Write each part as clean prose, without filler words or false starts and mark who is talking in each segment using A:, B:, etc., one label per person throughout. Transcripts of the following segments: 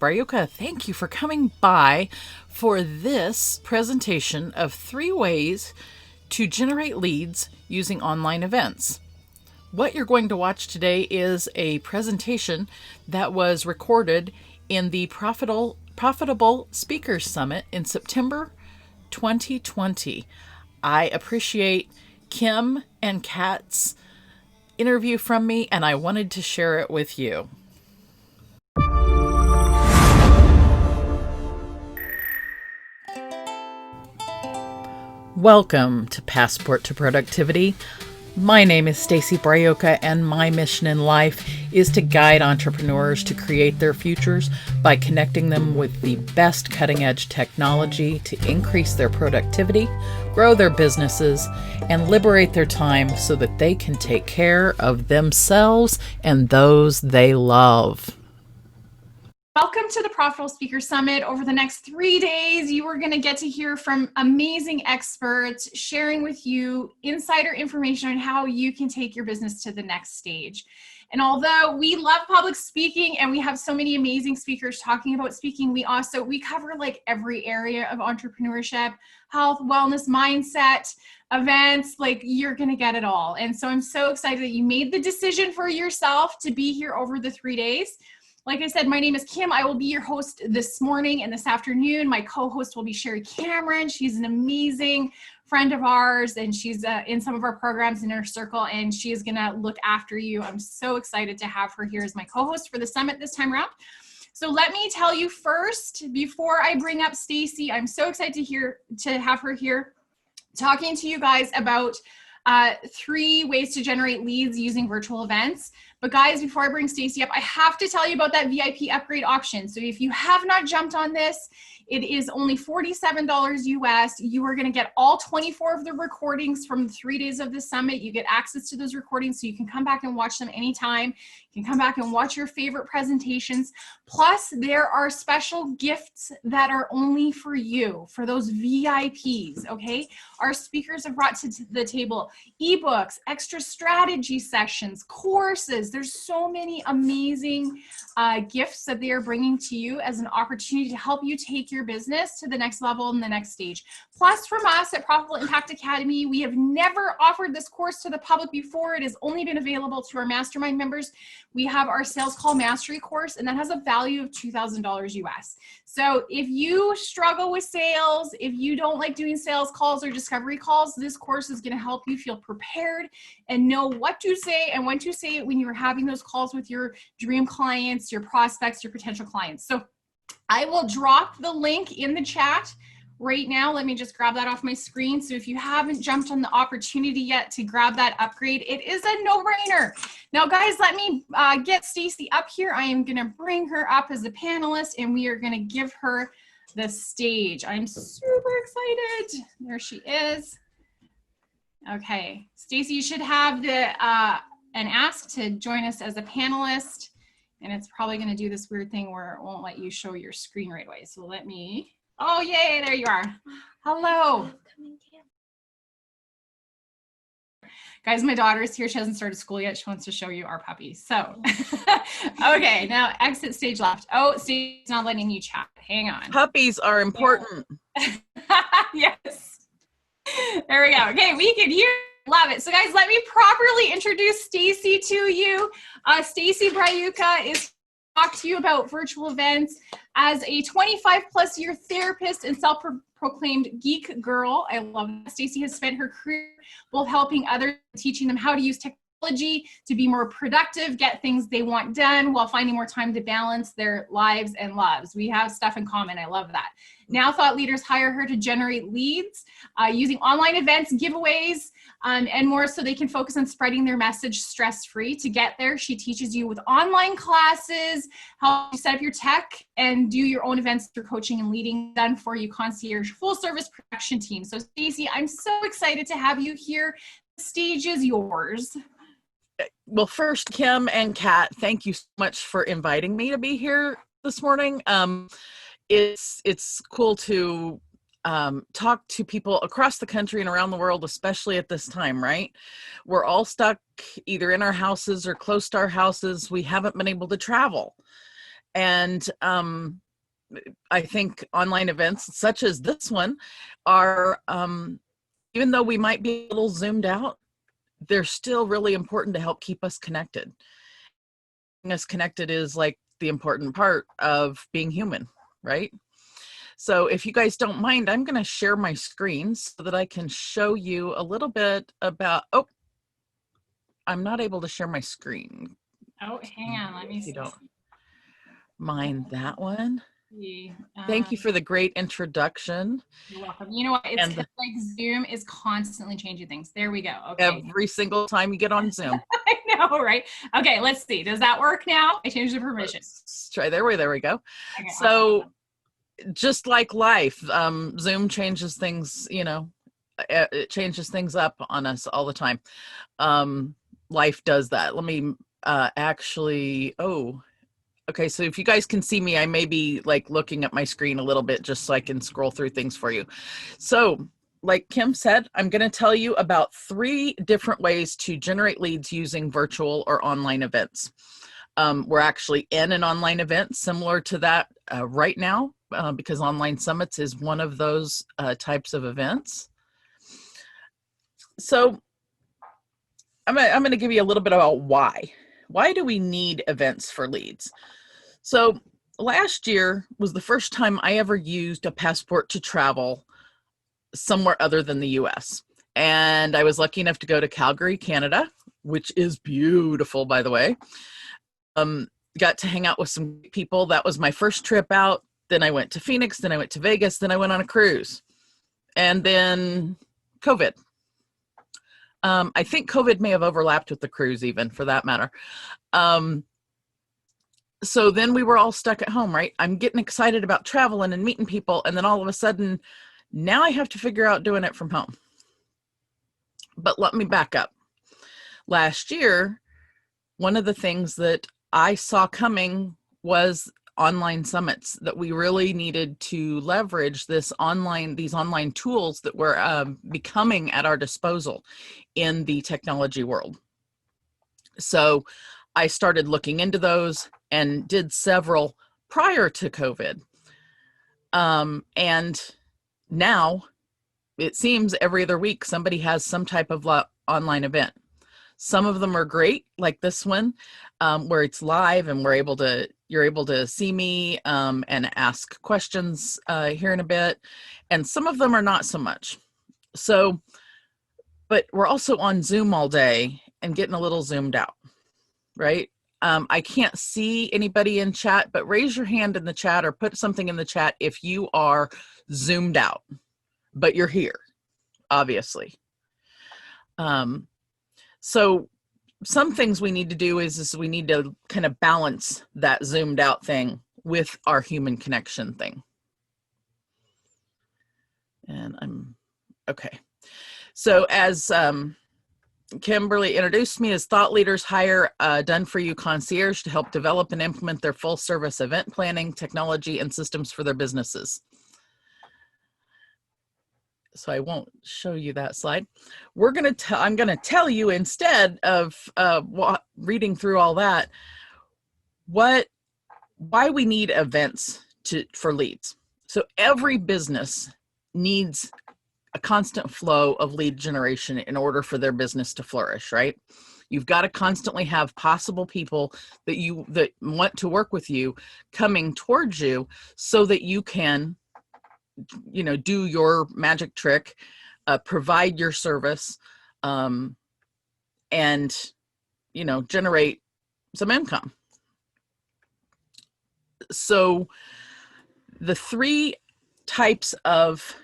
A: Baruka, thank you for coming by for this presentation of 3 ways to generate leads using online events. What you're going to watch today is a presentation that was recorded in the Profitable Speakers Summit in September 2020. I appreciate Kim and Kat's interview from me, and I wanted to share it with you. Welcome to Passport to Productivity. My name is Stacy Brioka, and my mission in life is to guide entrepreneurs to create their futures by connecting them with the best cutting-edge technology to increase their productivity, grow their businesses, and liberate their time so that they can take care of themselves and those they love.
B: Welcome to the Profitable Speaker Summit. Over the next 3 days, you are going to get to hear from amazing experts sharing with you insider information on how you can take your business to the next stage. And although we love public speaking and we have so many amazing speakers talking about speaking, we cover like every area of entrepreneurship, health, wellness, mindset, events, like you're going to get it all. And so I'm so excited that you made the decision for yourself to be here over the 3 days. Like I said, my name is Kim. I will be your host this morning and this afternoon. My co-host will be Sherry Cameron. She's an amazing friend of ours, and she's in some of our programs in her circle, and she is going to look after you. I'm so excited to have her here as my co-host for the summit this time around. So let me tell you first, before I bring up Stacy, I'm so excited to have her here talking to you guys about 3 ways to generate leads using virtual events. But guys, before I bring Stacy up, I have to tell you about that VIP upgrade option. So if you have not jumped on this, it is only $47 US. You are going to get all 24 of the recordings from the 3 days of the summit. You get access to those recordings so you can come back and watch them anytime. You can come back and watch your favorite presentations. Plus, there are special gifts that are only for you, for those VIPs, okay? Our speakers have brought to the table ebooks, extra strategy sessions, courses. There's so many amazing gifts that they are bringing to you as an opportunity to help you take your business to the next level and the next stage. Plus, from us at Profitable Impact Academy, we have never offered this course to the public before. It has only been available to our mastermind members. We have our Sales Call Mastery course, and that has a value of $2,000 US. So if you struggle with sales, if you don't like doing sales calls or discovery calls, this course is going to help you feel prepared and know what to say and when to say it when you're having those calls with your dream clients, your prospects, your potential clients. So I will drop the link in the chat right now. Let me just grab that off my screen. So if you haven't jumped on the opportunity yet to grab that upgrade, it is a no-brainer. Now, guys, let me get Stacy up here. I am going to bring her up as a panelist, and we are going to give her the stage. I'm super excited. There she is. Okay, Stacy, you should have an ask to join us as a panelist, and it's probably going to do this weird thing where it won't let you show your screen right away. So let me. Oh, yay, there you are. Hello. Guys, my daughter is here. She hasn't started school yet. She wants to show you our puppy. So, okay, now exit stage left. Oh, Stacy's not letting you chat. Hang on.
A: Puppies are important.
B: Yes. There we go. Okay, we can hear. Love it. So guys, let me properly introduce Stacy to you. Stacy Brioka is talk to you about virtual events as a 25+ year therapist and self-proclaimed geek girl. I love that. Stacy has spent her career both helping others, teaching them how to use technology to be more productive, get things they want done while finding more time to balance their lives and loves. We have stuff in common. I love that. Now thought leaders hire her to generate leads using online events, giveaways, and more so they can focus on spreading their message stress-free. To get there, she teaches you with online classes, how you set up your tech and do your own events through coaching and leading, done for you concierge full-service production team. So Stacy, I'm so excited to have you here. The stage is yours.
A: Well, first, Kim and Kat, thank you so much for inviting me to be here this morning. It's cool to talk to people across the country and around the world, especially at this time, right? We're all stuck either in our houses or close to our houses. We haven't been able to travel. And I think online events such as this one are, even though we might be a little zoomed out, they're still really important to help keep us connected. Keeping us connected is like the important part of being human, right? So if you guys don't mind, I'm going to share my screen so that I can show you a little bit about, oh, I'm not able to share my screen.
B: Oh, hang on, let me see.
A: You don't mind that one?
B: See.
A: Thank you for the great introduction.
B: You're welcome. You know what? It's like Zoom is constantly changing things. There we go. Okay.
A: Every single time you get on Zoom.
B: I know, right? Okay, let's see. Does that work now? I changed the permission.
A: Let's try. There we go.
B: Okay,
A: so just like life, Zoom changes things, it changes things up on us all the time. Life does that. Let me actually, okay, so if you guys can see me, I may be like looking at my screen a little bit just so I can scroll through things for you. So like Kim said, I'm going to tell you about 3 different ways to generate leads using virtual or online events. We're actually in an online event similar to that right now because Online Summits is one of those types of events. So I'm going to give you a little bit about why. Why do we need events for leads? So last year was the first time I ever used a passport to travel somewhere other than the US. And I was lucky enough to go to Calgary, Canada, which is beautiful, by the way. Got to hang out with some people. That was my first trip out. Then I went to Phoenix, then I went to Vegas, then I went on a cruise. And then COVID. I think COVID may have overlapped with the cruise even, for that matter. So then we were all stuck at home, right? I'm getting excited about traveling and meeting people. And then all of a sudden, now I have to figure out doing it from home. But let me back up. Last year, one of the things that I saw coming was online summits, that we really needed to leverage these online tools that were becoming at our disposal in the technology world. So I started looking into those and did several prior to COVID. And now it seems every other week somebody has some type of online event. Some of them are great, like this one, where it's live and you're able to see me and ask questions here in a bit. And some of them are not so much. So, but we're also on Zoom all day and getting a little zoomed out, right? I can't see anybody in chat, but raise your hand in the chat or put something in the chat if you are zoomed out, but you're here, obviously. So some things we need to do is we need to kind of balance that zoomed out thing with our human connection thing. And okay. So as Kimberly introduced me, as thought leaders hire a done-for-you concierge to help develop and implement their full-service event planning, technology, and systems for their businesses. So I won't show you that slide. I'm going to tell you, instead of reading through all that, why we need events for leads. So every business needs a constant flow of lead generation in order for their business to flourish, right? You've got to constantly have possible people that want to work with you coming towards you so that you can, do your magic trick, provide your service, and, generate some income. So the 3 types of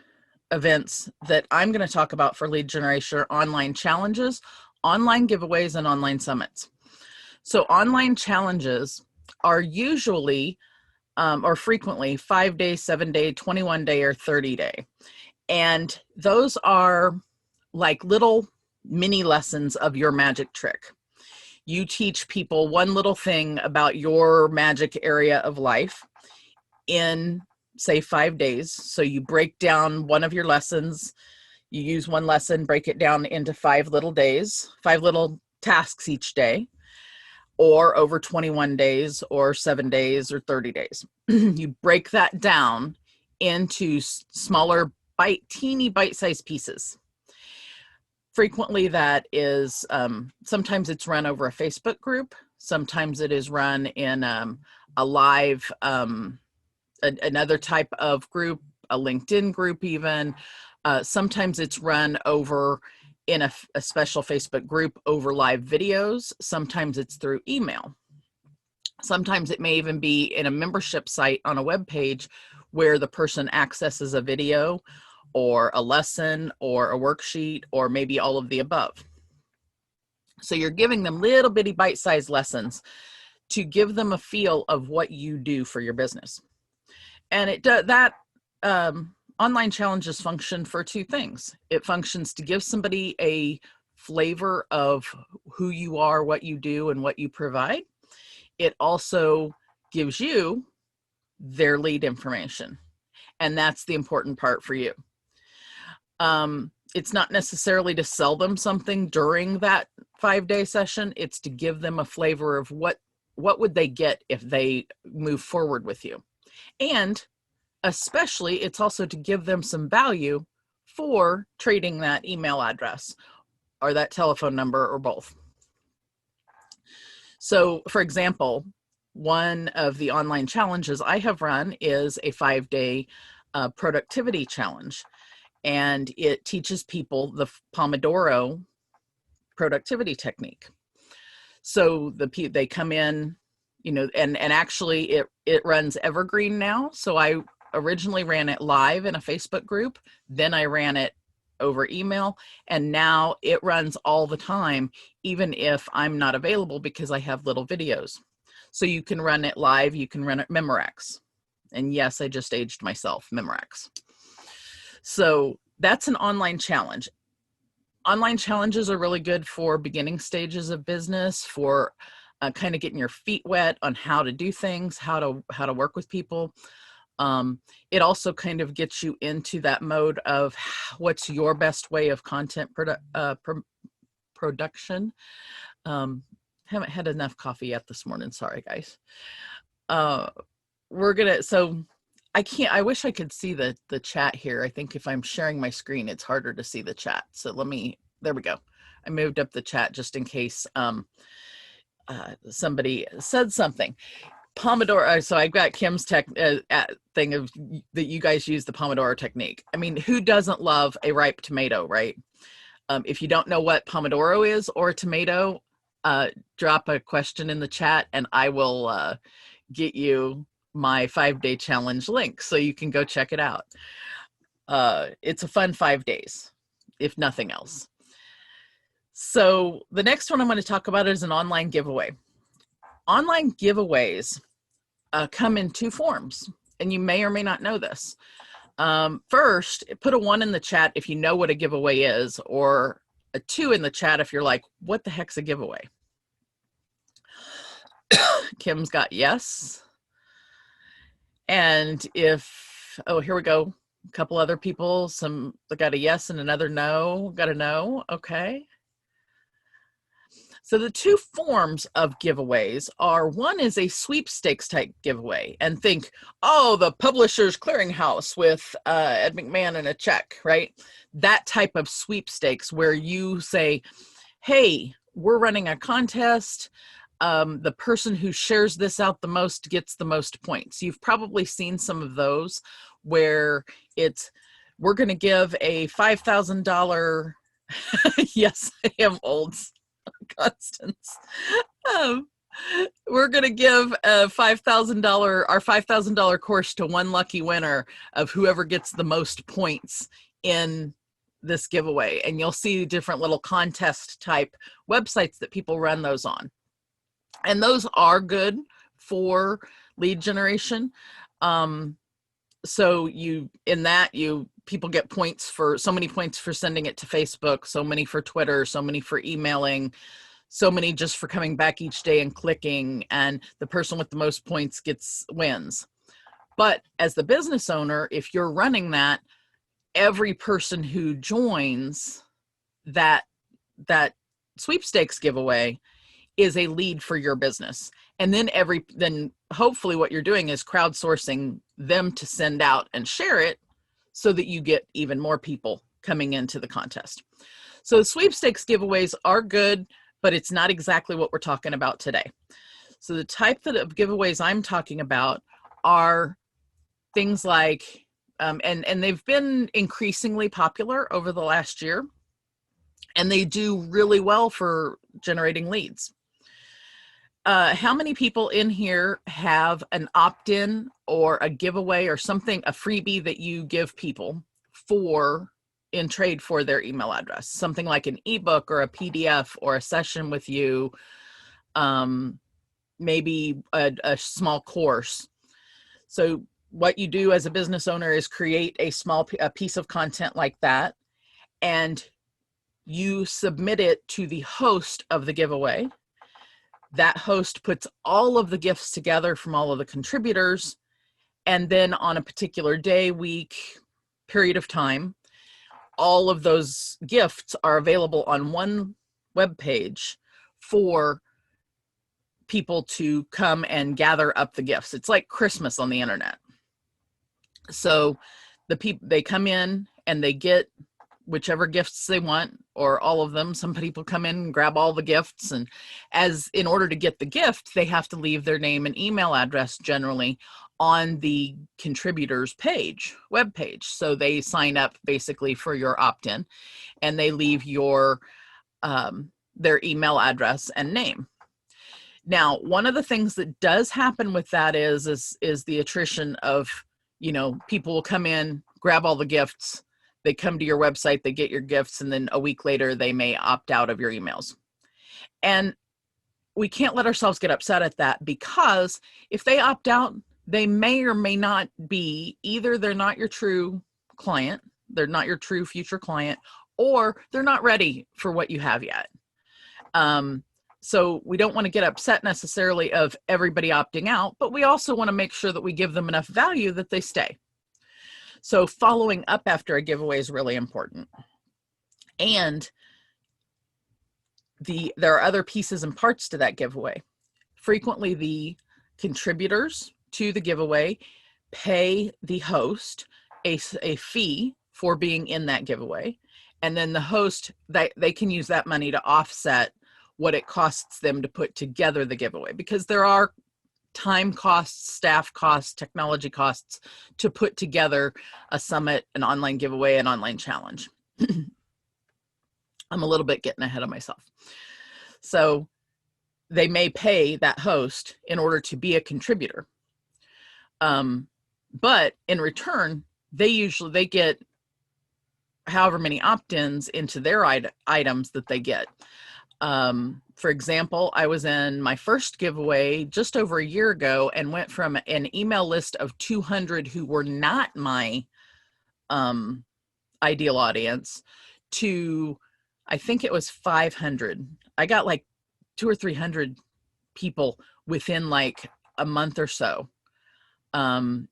A: events that I'm going to talk about for lead generation are online challenges, online giveaways, and online summits. So online challenges are usually or frequently 5-day, 7-day, 21-day, or 30-day. And those are like little mini lessons of your magic trick. You teach people one little thing about your magic area of life in, say, 5 days. So you break down one of your lessons, you use one lesson, break it down into 5 little days, 5 little tasks each day. or over 21 days or 7 days or 30 days. You break that down into smaller teeny bite-sized pieces. Frequently that is, sometimes it's run over a Facebook group. Sometimes it is run in a live, another type of group, a LinkedIn group even. Sometimes it's run over in a special Facebook group over live videos. Sometimes it's through email. Sometimes it may even be in a membership site on a web page where the person accesses a video or a lesson or a worksheet or maybe all of the above. So you're giving them little bitty bite-sized lessons to give them a feel of what you do for your business. And it does that. Online challenges function for two things. It functions to give somebody a flavor of who you are, what you do, and what you provide. It also gives you their lead information. And that's the important part for you. It's not necessarily to sell them something during that 5-day session. It's to give them a flavor of what would they get if they move forward with you. And especially, it's also to give them some value for trading that email address or that telephone number or both. So, for example, one of the online challenges I have run is a 5-day productivity challenge. And it teaches people the Pomodoro productivity technique. So they come in, and actually it runs evergreen now. So I originally ran it live in a Facebook group, then I ran it over email, and now it runs all the time, even if I'm not available because I have little videos. So you can run it live, you can run it Memorex. And yes, I just aged myself, Memorex. So that's an online challenge. Online challenges are really good for beginning stages of business, for kind of getting your feet wet on how to do things, how to work with people. It also kind of gets you into that mode of what's your best way of content production. Haven't had enough coffee yet this morning. Sorry, guys. I wish I could see the chat here. I think if I'm sharing my screen, it's harder to see the chat. So there we go. I moved up the chat just in case somebody said something. Pomodoro. So I've got Kim's thing of that you guys use the Pomodoro technique. I mean, who doesn't love a ripe tomato, right? If you don't know what Pomodoro is or a tomato, drop a question in the chat and I will get you my 5-day challenge link so you can go check it out. It's a fun 5 days, if nothing else. So the next one I'm going to talk about is an online giveaway. Online giveaways come in two forms, and you may or may not know this. First, put a 1 in the chat if you know what a giveaway is, or a 2 in the chat if you're like, what the heck's a giveaway? Kim's got yes. And here we go. A couple other people, got a yes and another no, got a no. Okay. So the two forms of giveaways are, one is a sweepstakes type giveaway, and think, the Publishers Clearinghouse with Ed McMahon and a check, right? That type of sweepstakes where you say, hey, we're running a contest. The person who shares this out the most gets the most points. You've probably seen some of those where we're going to give a $5,000. Yes, I am old, Constance. We're going to give our $5,000 course to one lucky winner of whoever gets the most points in this giveaway. And you'll see different little contest type websites that people run those on. And those are good for lead generation. So people get points for so many points for sending it to Facebook, so many for Twitter, so many for emailing, so many just for coming back each day and clicking, and the person with the most points wins. But as the business owner, if you're running that, every person who joins that sweepstakes giveaway is a lead for your business. And then hopefully what you're doing is crowdsourcing them to send out and share it so that you get even more people coming into the contest. So sweepstakes giveaways are good, but it's not exactly what we're talking about today. So the type of giveaways I'm talking about are things like, and they've been increasingly popular over the last year, and they do really well for generating leads. How many people in here have an opt-in or a giveaway or something, a freebie that you give people in trade for their email address? Something like an ebook or a PDF or a session with you, maybe a small course. So what you do as a business owner is create a piece of content like that, and you submit it to the host of the giveaway. That host puts all of the gifts together from all of the contributors, and then on a particular day, week, period of time, all of those gifts are available on one web page for people to come and gather up the gifts. It's like Christmas on the internet. So they come in and they get whichever gifts they want, or all of them. Some people come in and grab all the gifts, and in order to get the gift, they have to leave their name and email address generally on the contributors web page. So they sign up basically for your opt-in, and they leave their email address and name. Now, one of the things that does happen with that is the attrition of, people will come in, grab all the gifts, they come to your website, they get your gifts, and then a week later, they may opt out of your emails. And we can't let ourselves get upset at that, because if they opt out, they may or may not be, either they're not your true client, they're not your true future client, or they're not ready for what you have yet. So we don't want to get upset necessarily of everybody opting out, but we also want to make sure that we give them enough value that they stay. So following up after a giveaway is really important. And there are other pieces and parts to that giveaway. Frequently, the contributors to the giveaway pay the host a fee for being in that giveaway. And then the host, they can use that money to offset what it costs them to put together the giveaway, because there are time costs, staff costs, technology costs to put together a summit, an online giveaway, an online challenge. I'm a little bit getting ahead of myself. So they may pay that host in order to be a contributor. But in return, they get however many opt-ins into their items that they get. For example, I was in my first giveaway just over a year ago and went from an email list of 200 who were not my ideal audience to, I think it was 500. I got like 200 or 300 people within like a month or so. And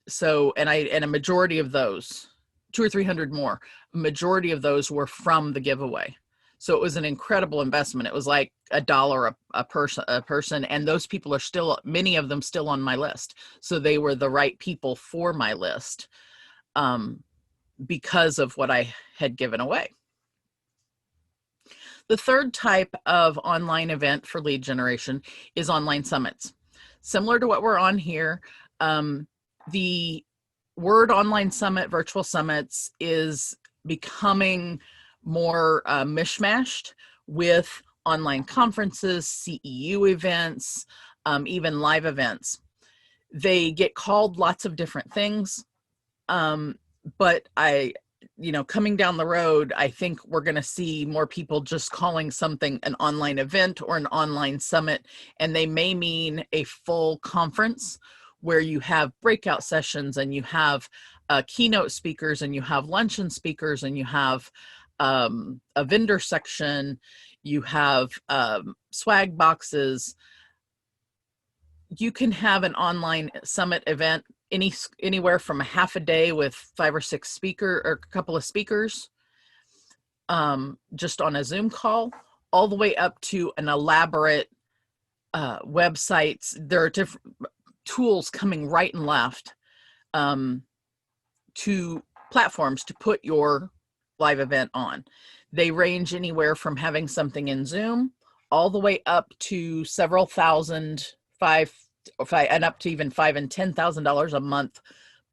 A: a majority of those, 200 or 300 more, majority of those were from the giveaway. So it was an incredible investment. It was like $1 a person. And those people are many of them still on my list. So they were the right people for my list because of what I had given away. The third type of online event for lead generation is online summits. Similar to what we're on here, the word online summit, virtual summits, is becoming more mishmashed with online conferences, CEU events, even live events. They get called lots of different things, but coming down the road, I think we're going to see more people just calling something an online event or an online summit, and they may mean a full conference where you have breakout sessions and you have keynote speakers and you have luncheon speakers and you have a vendor section, you have swag boxes. You can have an online summit event anywhere from a half a day with 5 or 6 or a couple of speakers, just on a Zoom call, all the way up to an elaborate websites. There are different tools coming right and left to platforms to put your live event on. They range anywhere from having something in Zoom all the way up to several thousand, and up to even $5,000 and $10,000 a month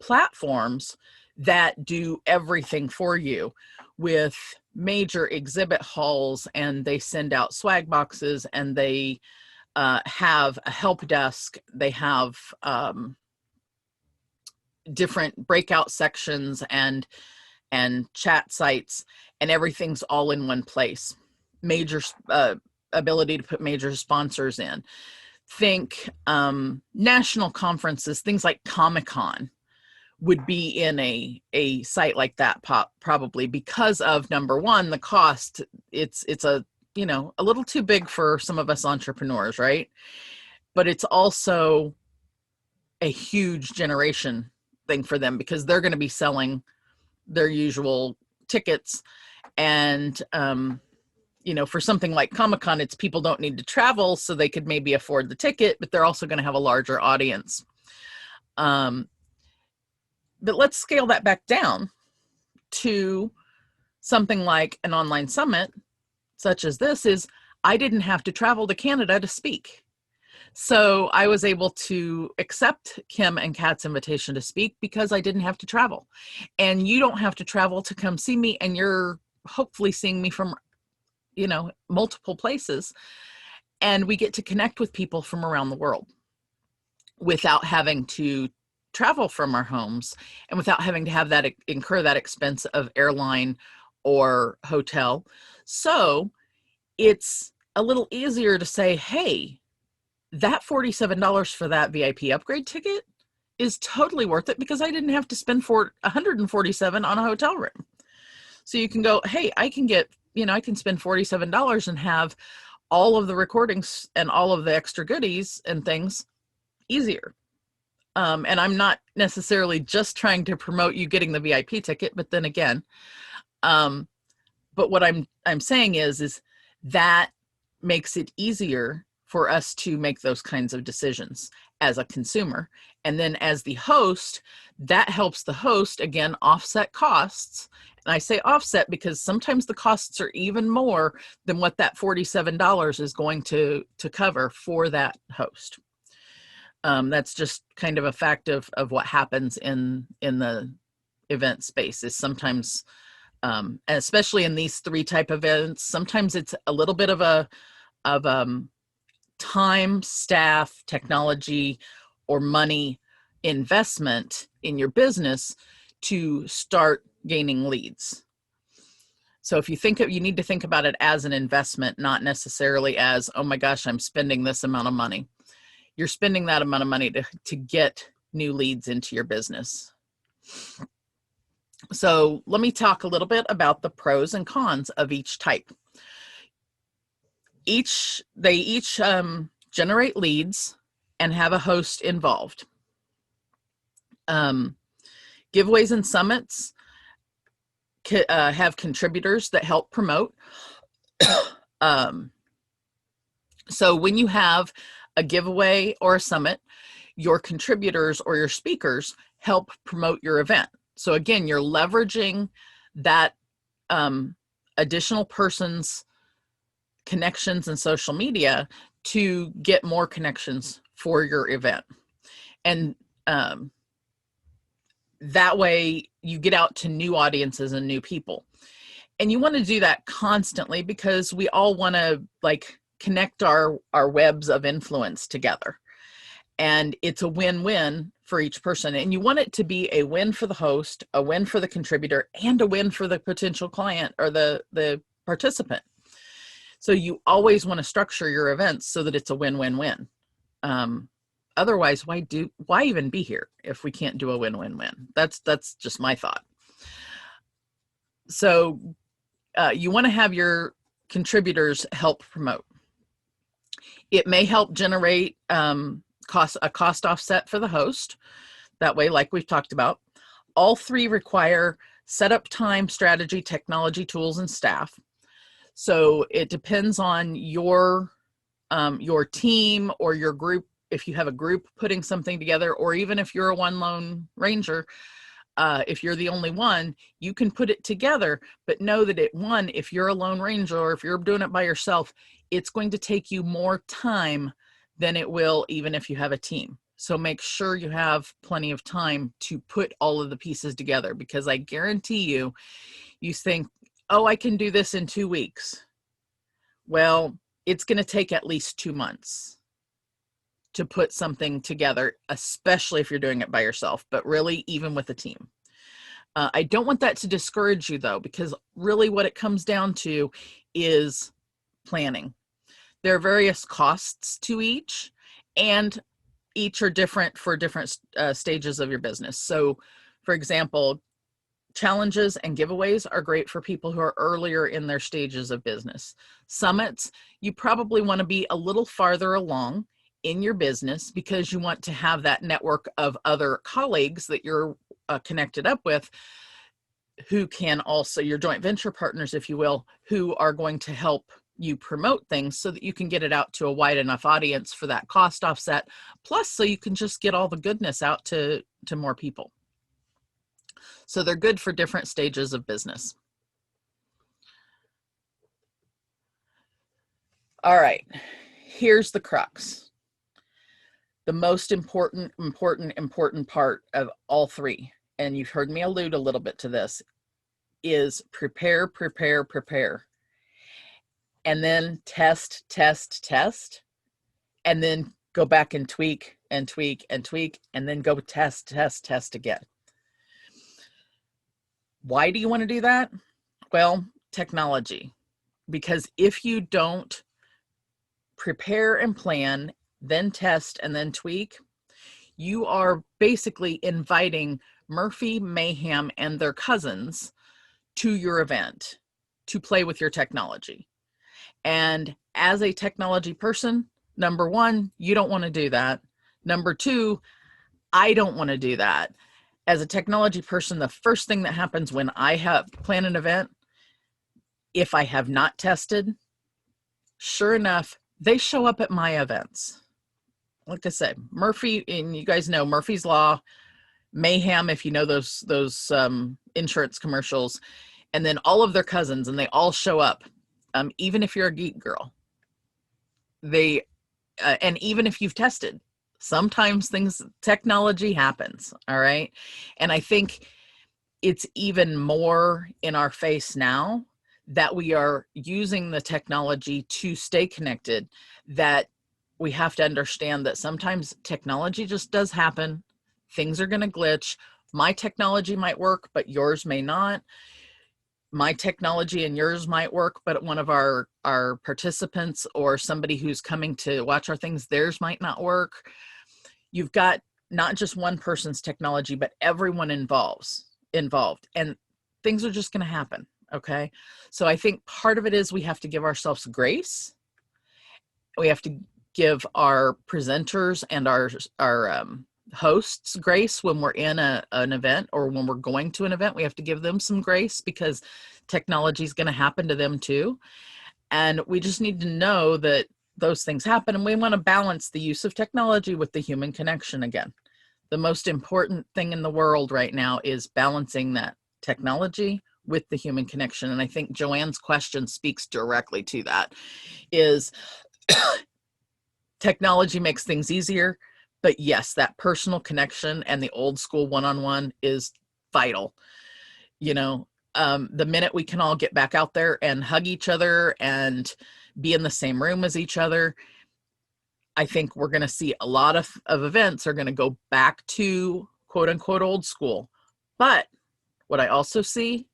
A: platforms that do everything for you, with major exhibit halls, and they send out swag boxes, and they have a help desk. They have different breakout sections and chat sites, and everything's all in one place. Major ability to put major sponsors in. Think national conferences, things like Comic-Con would be in a site like that, probably, because of, number one, the cost. It's a a little too big for some of us entrepreneurs, right? But it's also a huge generation thing for them, because they're going to be selling their usual tickets. And for something like Comic-Con, it's people don't need to travel, so they could maybe afford the ticket, but they're also going to have a larger audience. But let's scale that back down to something like an online summit, such as this. Is I didn't have to travel to Canada to speak. So I was able to accept Kim and Kat's invitation to speak because I didn't have to travel. And you don't have to travel to come see me, and you're hopefully seeing me from, multiple places. And we get to connect with people from around the world without having to travel from our homes, and without having to have that incur that expense of airline or hotel. So it's a little easier to say, hey, that $47 for that VIP upgrade ticket is totally worth it, because I didn't have to spend $147 on a hotel room. So you can go, hey, I can get, I can spend $47 and have all of the recordings and all of the extra goodies and things easier. And I'm not necessarily just trying to promote you getting the VIP ticket, but then again, but what I'm saying is that makes it easier for us to make those kinds of decisions as a consumer. And then as the host, that helps the host, again, offset costs. And I say offset because sometimes the costs are even more than what that $47 is going to cover for that host. That's just kind of a fact of what happens in the event space. Is sometimes, especially in these 3 type events, sometimes it's a little bit of time, staff, technology, or money investment in your business to start gaining leads. So if you need to think about it as an investment, not necessarily as, oh my gosh, I'm spending this amount of money. You're spending that amount of money to get new leads into your business. So let me talk a little bit about the pros and cons of each type. They each generate leads and have a host involved. Giveaways and summits have contributors that help promote. So when you have a giveaway or a summit, your contributors or your speakers help promote your event. So again, you're leveraging that additional person's connections and social media to get more connections for your event. And that way you get out to new audiences and new people. And you want to do that constantly, because we all want to connect our webs of influence together. And it's a win-win for each person. And you want it to be a win for the host, a win for the contributor, and a win for the potential client or the participant. So you always want to structure your events so that it's a win-win-win. Otherwise, why even be here if we can't do a win-win-win? That's just my thought. So you want to have your contributors help promote. It may help generate a cost offset for the host. That way, like we've talked about, all 3 require setup time, strategy, technology, tools, and staff. So it depends on your team or your group. If you have a group putting something together, or even if you're a one lone ranger, if you're the only one, you can put it together, but know that if you're a lone ranger or if you're doing it by yourself, it's going to take you more time than it will even if you have a team. So make sure you have plenty of time to put all of the pieces together, because I guarantee you think, oh, I can do this in 2 weeks. Well, it's going to take at least 2 months to put something together, especially if you're doing it by yourself, but really even with a team. I don't want that to discourage you though, because really what it comes down to is planning. There are various costs to each, and each are different for different stages of your business. So for example, challenges and giveaways are great for people who are earlier in their stages of business. Summits, you probably want to be a little farther along in your business, because you want to have that network of other colleagues that you're connected up with, who can also, your joint venture partners, if you will, who are going to help you promote things so that you can get it out to a wide enough audience for that cost offset, plus so you can just get all the goodness out to more people. So they're good for different stages of business. All right, here's the crux. The most important part of all three, and you've heard me allude a little bit to this, is prepare, prepare, prepare. And then test, test, test. And then go back and tweak and tweak and tweak, and then go test, test, test again. Why do you want to do that? Well, technology. Because if you don't prepare and plan, then test and then tweak, you are basically inviting Murphy, Mayhem, and their cousins to your event to play with your technology. And as a technology person, number one, you don't want to do that. Number two, I don't want to do that. As a technology person, the first thing that happens when I plan an event, if I have not tested, sure enough, they show up at my events. Like I said, Murphy, and you guys know Murphy's Law, Mayhem, if you know those insurance commercials, and then all of their cousins, and they all show up. Even if you're a geek girl, and even if you've tested, sometimes technology happens. All right. And I think it's even more in our face now that we are using the technology to stay connected, that we have to understand that sometimes technology just does happen. Things are going to glitch. My technology might work, but yours may not. My technology and yours might work, but one of our participants or somebody who's coming to watch our things, theirs might not work. You've got not just one person's technology, but everyone involved, and things are just going to happen. Okay. So I think part of it is we have to give ourselves grace. We have to give our presenters and our hosts grace when we're in an event, or when we're going to an event. We have to give them some grace, because technology is going to happen to them too. And we just need to know that those things happen, and we want to balance the use of technology with the human connection. Again, the most important thing in the world right now is balancing that technology with the human connection. And I think Joanne's question speaks directly to that, is technology makes things easier, but yes, that personal connection and the old school one-on-one is vital. The minute we can all get back out there and hug each other and be in the same room as each other, I think we're going to see a lot of events are going to go back to quote unquote old school. But what I also see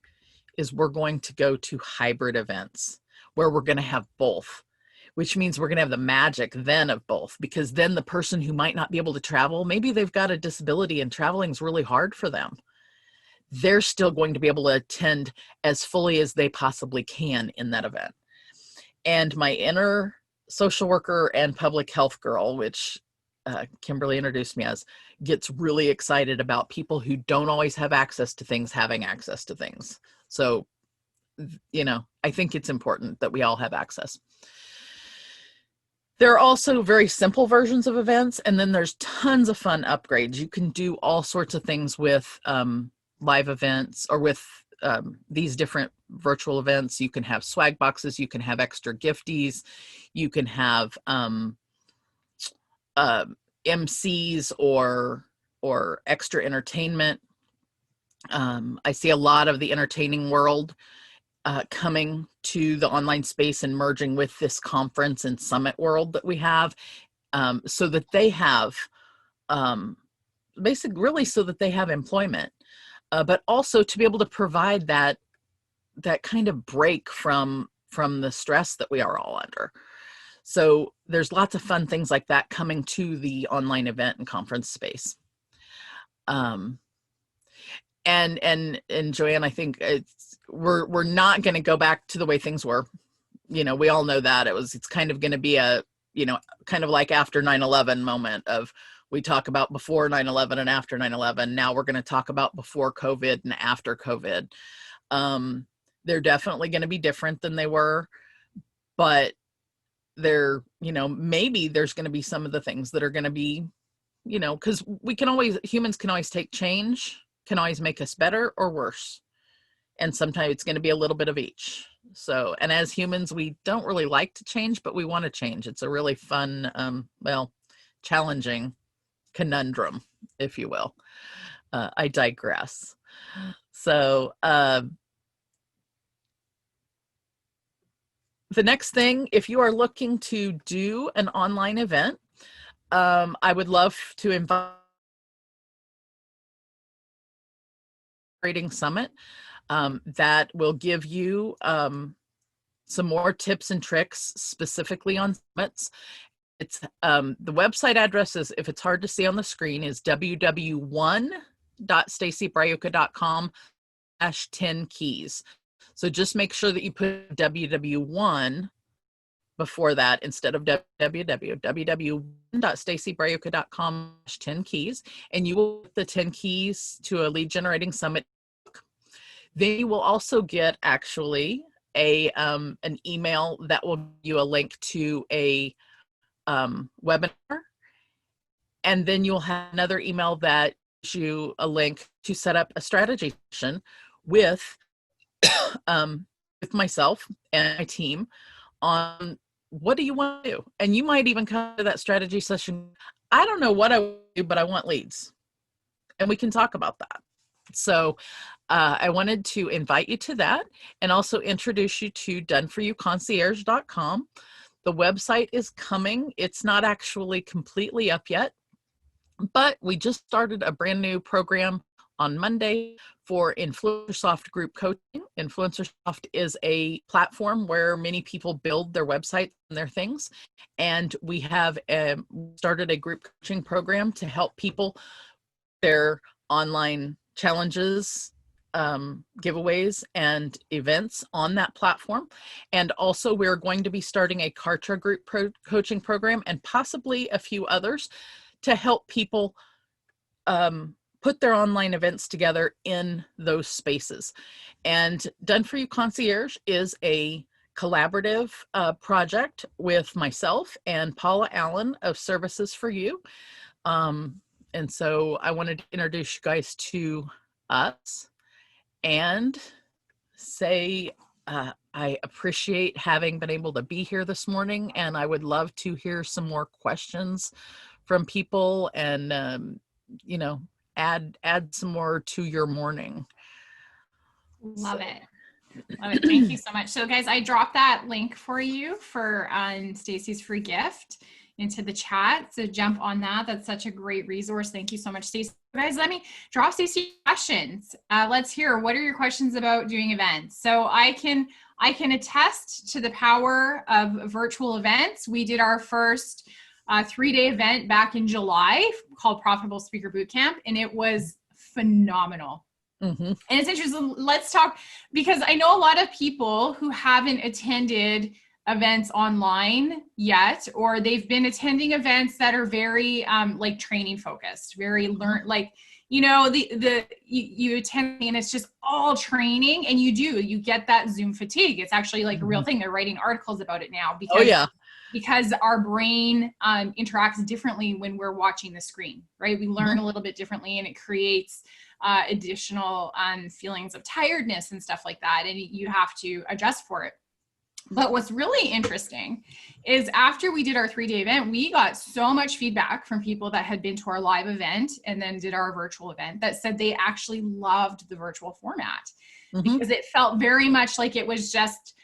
A: is we're going to go to hybrid events where we're going to have both, which means we're going to have the magic then of both, because then the person who might not be able to travel, maybe they've got a disability and traveling is really hard for them, they're still going to be able to attend as fully as they possibly can in that event. And my inner social worker and public health girl, which Kimberly introduced me as, gets really excited about people who don't always have access to things having access to things. So I think it's important that we all have access. There are also very simple versions of events, and then there's tons of fun upgrades. You can do all sorts of things with live events or with these different virtual events. You can have swag boxes, you can have extra gifties, you can have MCs or extra entertainment. I see a lot of the entertaining world coming to the online space and merging with this conference and summit world that we have, so that they have really so that they have employment, but also to be able to provide that kind of break from the stress that we are all under. So there's lots of fun things like that coming to the online event and conference space. And Joanne, I think we're not going to go back to the way things were. We all know that it's kind of going to be a, kind of like after 9/11 moment of, we talk about before 9/11 and after 9/11. Now we're going to talk about before COVID and after COVID. They're definitely going to be different than they were, but they're, maybe there's going to be some of the things that are going to be, because humans can always take change, can always make us better or worse. And sometimes it's going to be a little bit of each. So, and as humans, we don't really like to change, but we want to change. It's a really fun, challenging conundrum, if you will. I digress. So, the next thing, if you are looking to do an online event, I would love to invite Summit that will give you some more tips and tricks specifically on summits. It's the website address is, if it's hard to see on the screen, is www.stacybrioka.com/10keys. So just make sure that you put www1 before that instead of www.stacybrioka.com/10keys, and you will get the 10 keys to a lead generating summit. Then you will also get actually an email that will give you a link to a webinar, and then you'll have another email that gives you a link to set up a strategy session with myself and my team on what do you want to do. And you might even come to that strategy session, I don't know what I want to do, but I want leads, and we can talk about that. So I wanted to invite you to that and also introduce you to doneforyouconcierge.com. The website is coming. It's not actually completely up yet, but we just started a brand new program on Monday for InfluencerSoft group coaching. InfluencerSoft is a platform where many people build their websites and their things. And we have started a group coaching program to help people their online challenges, giveaways, and events on that platform. And also we're going to be starting a Kartra group coaching program and possibly a few others to help people put their online events together in those spaces. And Done For You Concierge is a collaborative project with myself and Paula Allen of Services for You. And so I wanted to introduce you guys to us and say I appreciate having been able to be here this morning, and I would love to hear some more questions from people and add some more to your morning.
B: Love it. Love it. Thank you so much. So guys, I dropped that link for you for Stacy's free gift into the chat. So jump on that. That's such a great resource. Thank you so much, Stacy. Guys, let me drop Stacy questions. Let's hear, what are your questions about doing events? So I can attest to the power of virtual events. We did our first 3-day event back in July called Profitable Speaker Bootcamp, and it was phenomenal. Mm-hmm. And it's interesting. Let's talk, because I know a lot of people who haven't attended events online yet, or they've been attending events that are very like training focused, very you attend and it's just all training, and you get that Zoom fatigue. It's actually like a real thing. They're writing articles about it now because our brain interacts differently when we're watching the screen, right? We learn a little bit differently, and it creates additional feelings of tiredness and stuff like that. And you have to adjust for it. But what's really interesting is after we did our 3-day event, we got so much feedback from people that had been to our live event and then did our virtual event that said they actually loved the virtual format because it felt very much like it was just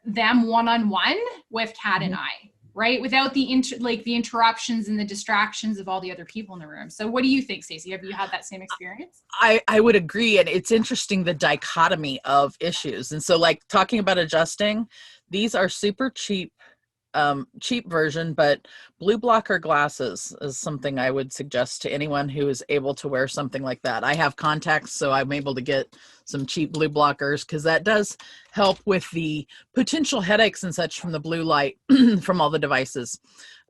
B: them one-on-one with Kat and I, right? Without the interruptions and the distractions of all the other people in the room. So what do you think, Stacey? Have you had that same experience?
A: I would agree. And it's interesting, the dichotomy of issues. And so like talking about adjusting, these are super cheap version, but blue blocker glasses is something I would suggest to anyone who is able to wear something like that. I have contacts, so I'm able to get some cheap blue blockers because that does help with the potential headaches and such from the blue light from all the devices.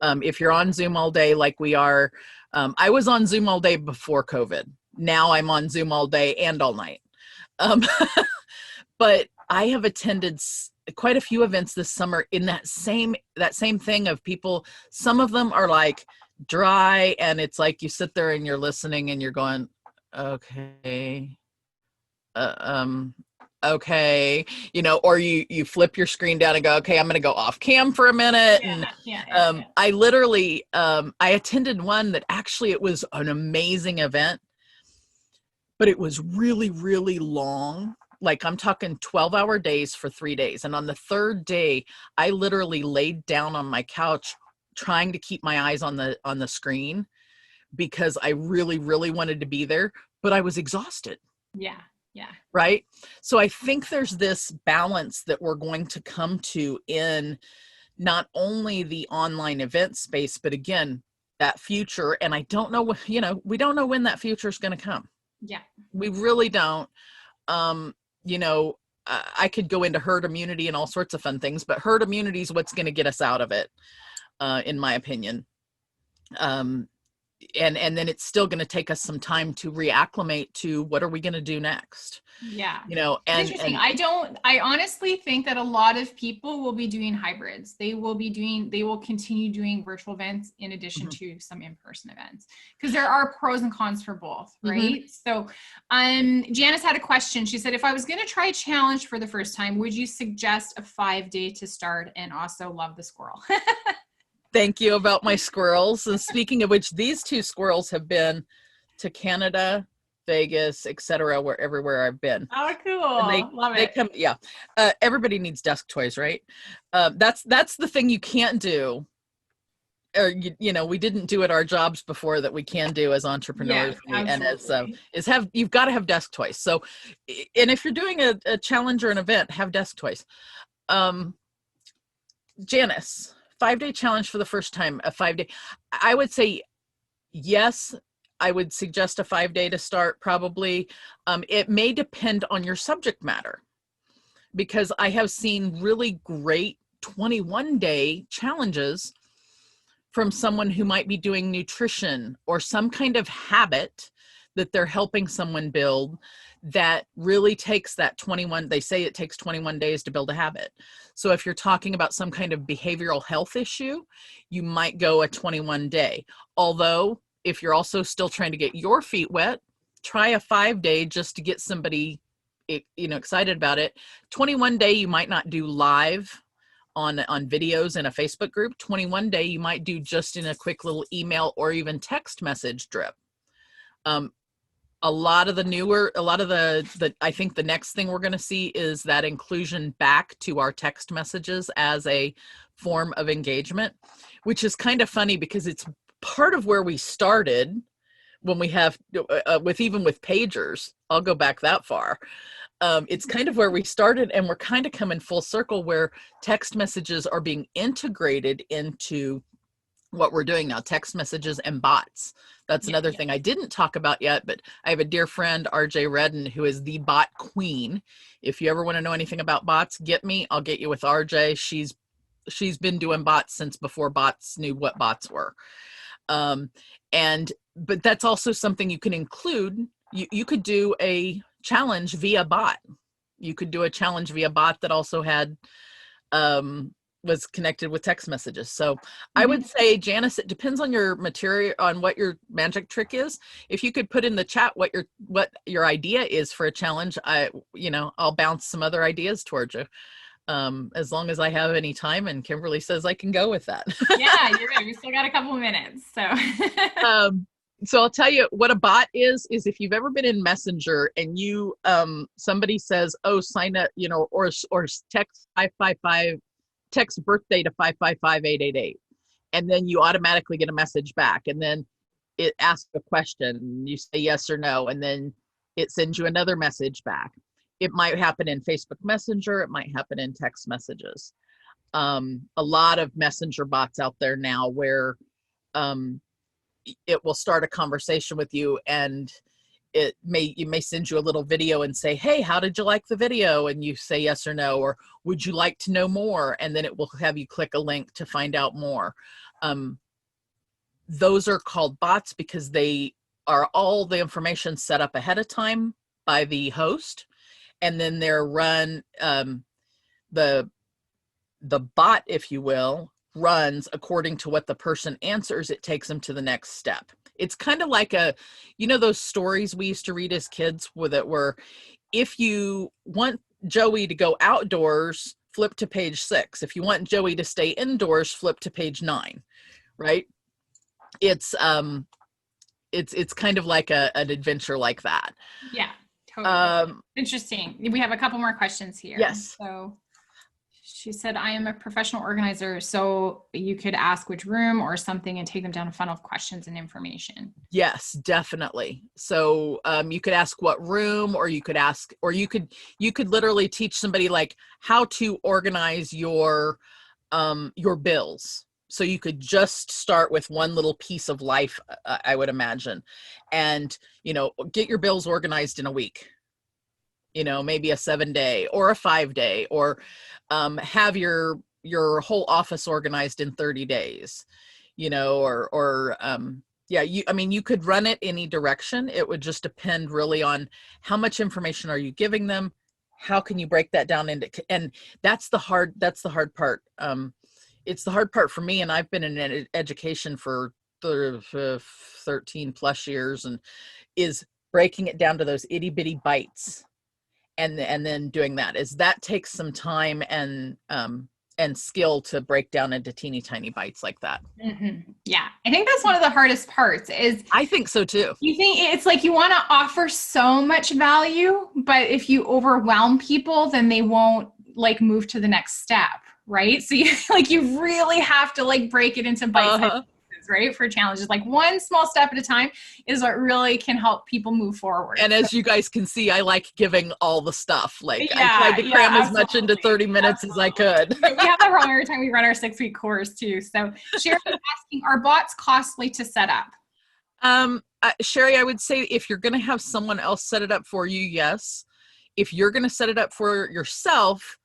A: If you're on Zoom all day like we are, I was on Zoom all day before COVID. Now I'm on Zoom all day and all night. But I have attended quite a few events this summer in that same thing of people. Some of them are like dry, and it's like you sit there and you're listening and you're going, okay, okay, or you flip your screen down and go, okay, I'm going to go off cam for a minute. I literally, I attended one that actually it was an amazing event, but it was really, really long. Like I'm talking 12-hour days for 3 days. And on the third day, I literally laid down on my couch trying to keep my eyes on the screen because I really, really wanted to be there, but I was exhausted.
B: Yeah. Yeah.
A: Right. So I think there's this balance that we're going to come to in not only the online event space, but again, that future. And I don't know, we don't know when that future is going to come.
B: Yeah.
A: We really don't. I could go into herd immunity and all sorts of fun things, but herd immunity is what's going to get us out of it, in my opinion. And then it's still going to take us some time to reacclimate to what are we going to do next?
B: Yeah.
A: And
B: interesting. I honestly think that a lot of people will be doing hybrids. They will continue doing virtual events in addition to some in-person events, because there are pros and cons for both, right? So, Janice had a question. She said, if I was going to try a challenge for the first time, would you suggest a 5-day to start? And also love the squirrel.
A: Thank you about my squirrels. And speaking of which, these 2 squirrels have been to Canada, Vegas, etc., everywhere I've been.
B: Oh, cool. Love it.
A: Come, yeah. Everybody needs desk toys, right? That's the thing you can't do. Or we didn't do at our jobs before that we can do as entrepreneurs, and you've got to have desk toys. So, and if you're doing a challenge or an event, have desk toys. Janice, 5-day challenge for the first time, a 5-day. I would say, yes, I would suggest a 5-day to start probably. It may depend on your subject matter, because I have seen really great 21-day challenges from someone who might be doing nutrition or some kind of habit that they're helping someone build that really takes that 21, they say it takes 21 days to build a habit. So if you're talking about some kind of behavioral health issue, you might go a 21-day. Although if you're also still trying to get your feet wet, try a 5-day just to get somebody, excited about it. 21-day, you might not do live on videos in a Facebook group. 21-day, you might do just in a quick little email or even text message drip. I think the next thing we're going to see is that inclusion back to our text messages as a form of engagement, which is kind of funny because it's part of where we started when we have, with pagers. I'll go back that far. It's kind of where we started, and we're kind of coming full circle where text messages are being integrated into what we're doing now, text messages and bots. That's another thing I didn't talk about yet, but I have a dear friend, RJ Redden, who is the bot queen. If you ever want to know anything about bots, get me. I'll get you with RJ. She's been doing bots since before bots knew what bots were. But that's also something you can include you could do a challenge via bot. You could do a challenge via bot that also had was connected with text messages. So I would say, Janice, it depends on your material, on what your magic trick is. If you could put in the chat what your idea is for a challenge, I'll bounce some other ideas towards you. As long as I have any time and Kimberly says I can go with that.
B: Yeah, you're right. We still got a couple of minutes. So
A: so I'll tell you what a bot is if you've ever been in Messenger and you somebody says, oh, sign up, or text 555, text birthday to 555-888, and then you automatically get a message back, and then it asks a question and you say yes or no, and then it sends you another message back. It might happen in Facebook Messenger, it might happen in text messages. A lot of messenger bots out there now where it will start a conversation with you, and you may send you a little video and say, hey, how did you like the video? And you say yes or no, or would you like to know more? And then it will have you click a link to find out more. Those are called bots because they are all the information set up ahead of time by the host, and then they're run, the bot, if you will, runs according to what the person answers. It takes them to the next step. It's kind of like those stories we used to read as kids where if you want Joey to go outdoors, flip to page 6. If you want Joey to stay indoors, flip to page 9, right? It's kind of like an adventure like that.
B: Yeah, totally. Interesting. We have a couple more questions here.
A: Yes.
B: So she said, I am a professional organizer, so you could ask which room or something and take them down a funnel of questions and information.
A: Yes, definitely. So you could ask what room, or you could literally teach somebody like how to organize your bills. So you could just start with one little piece of life, I would imagine, and get your bills organized in a week. Maybe a 7-day or a 5-day, or have your whole office organized in 30 days, you could run it any direction. It would just depend really on how much information are you giving them, how can you break that down into, and that's the hard part. It's the hard part for me, and I've been in education for 13 plus years, and is breaking it down to those itty bitty bites. And then doing that takes some time and skill to break down into teeny tiny bites like that.
B: Mm-hmm. Yeah. I think that's one of the hardest parts is.
A: I think so too.
B: You think it's like you want to offer so much value, but if you overwhelm people, then they won't move to the next step. Right. So you really have to break it into bite-sized pieces, right? For challenges, one small step at a time is what really can help people move forward.
A: And as you guys can see, I like giving all the stuff. I tried to cram as much into 30 minutes as I could.
B: We have that wrong every time we run our 6-week course too. So Sherry is asking, are bots costly to set up?
A: Sherry, I would say if you're going to have someone else set it up for you, yes. If you're going to set it up for yourself,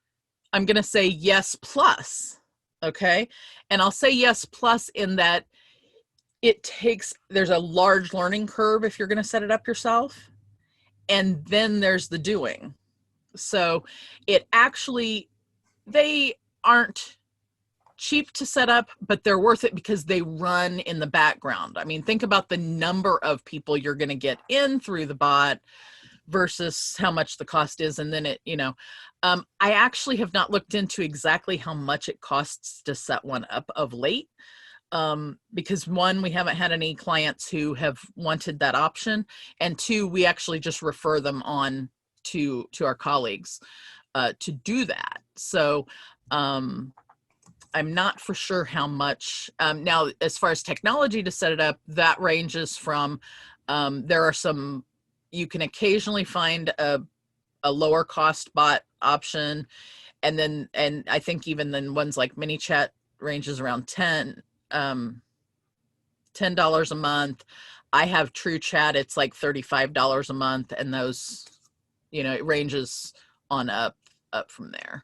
A: I'm going to say yes plus. Okay. And I'll say yes plus in that there's a large learning curve if you're going to set it up yourself. And then there's the doing. So they aren't cheap to set up, but they're worth it because they run in the background. I mean, think about the number of people you're going to get in through the bot versus how much the cost is. And then I actually have not looked into exactly how much it costs to set one up of late. Because 1, we haven't had any clients who have wanted that option. And 2, we actually just refer them on to our colleagues, to do that. So, I'm not for sure how much, now, as far as technology to set it up, that ranges from, there are some, you can occasionally find a lower cost bot option. And I think even then ones like MiniChat ranges around $10 a month. I have TrueChat. It's like $35 a month. And those, it ranges on up from there.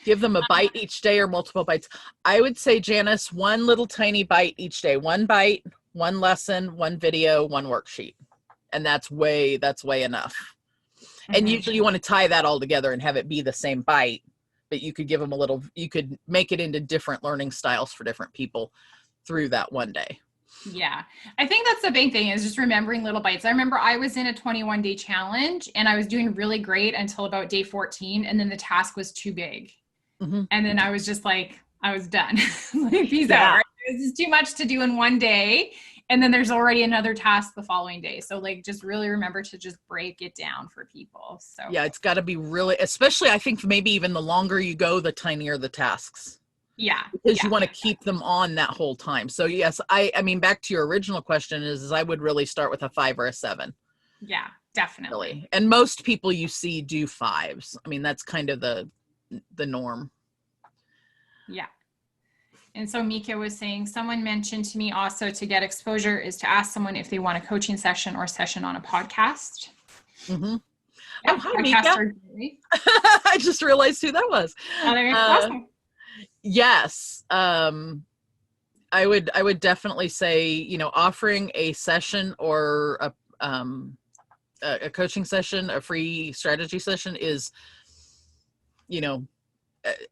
A: Give them a bite each day or multiple bites. I would say, Janice, one little tiny bite each day. 1 bite, one lesson, one video, one worksheet. And that's way enough. And usually you want to tie that all together and have it be the same bite, but you could give them you could make it into different learning styles for different people through that one day.
B: Yeah. I think that's the big thing, is just remembering little bites. I remember I was in a 21-day challenge and I was doing really great until about day 14. And then the task was too big. And then I was just like, I was done. Like, peace out. Right? This is too much to do in one day. And then there's already another task the following day. So like, just really remember to just break it down for people. So
A: yeah, it's got to be really, especially I think maybe even the longer you go, the tinier the tasks.
B: Yeah.
A: Because you want to keep them on that whole time. So yes, I mean, back to your original question is I would really start with a 5 or a 7.
B: Yeah, definitely.
A: Really. And most people you see do 5s. I mean, that's kind of the norm.
B: Yeah. And so Mika was saying, someone mentioned to me also to get exposure is to ask someone if they want a coaching session or session on a podcast.
A: Yeah,
B: oh, hi, Mika.
A: I just realized who that was.
B: Oh, there you go. Awesome.
A: Yes. I would definitely say, offering a session or a coaching session, a free strategy session is,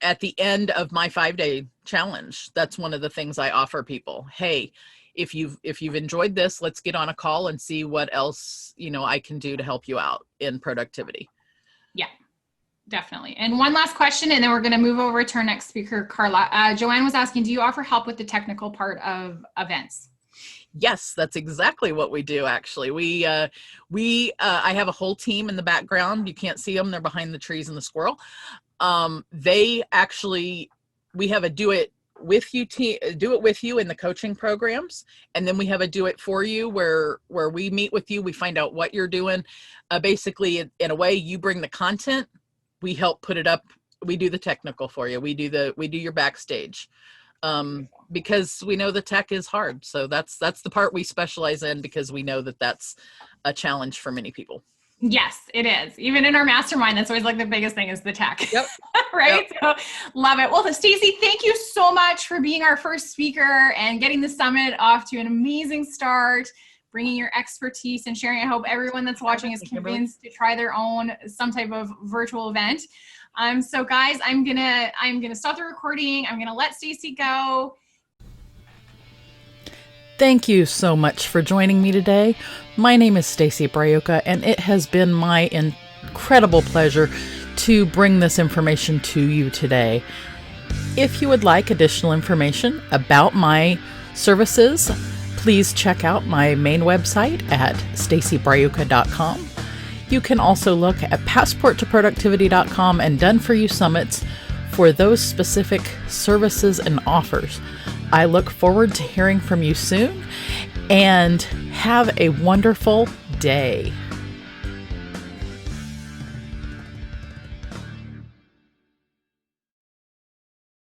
A: at the end of my 5-day challenge. That's one of the things I offer people. Hey, if you've enjoyed this, let's get on a call and see what else, I can do to help you out in productivity.
B: Yeah. Definitely. And one last question, and then we're going to move over to our next speaker, Carla. Joanne was asking, do you offer help with the technical part of events?
A: Yes, that's exactly what we do. Actually, I have a whole team in the background. You can't see them. They're behind the trees and the squirrel. We have a do it with you in the coaching programs. And then we have a do it for you where we meet with you. We find out what you're doing. Basically in a way, you bring the content. We help put it up. We do the technical for you. We do your backstage, because we know the tech is hard. So that's the part we specialize in, because we know that that's a challenge for many people.
B: Yes, it is. Even in our mastermind, that's always like the biggest thing is the tech.
A: Yep.
B: Right?
A: Yep.
B: So love it. Well, Stacey, thank you so much for being our first speaker and getting the summit off to an amazing start, bringing your expertise and sharing. I hope everyone that's watching is convinced to try their own, some type of virtual event. So guys, I'm gonna stop the recording. I'm gonna let Stacey go.
A: Thank you so much for joining me today. My name is Stacey Braiuka, and it has been my incredible pleasure to bring this information to you today. If you would like additional information about my services, please check out my main website at staceybraiuka.com. You can also look at passporttoproductivity.com and Done For You Summits for those specific services and offers. I look forward to hearing from you soon, and have a wonderful day.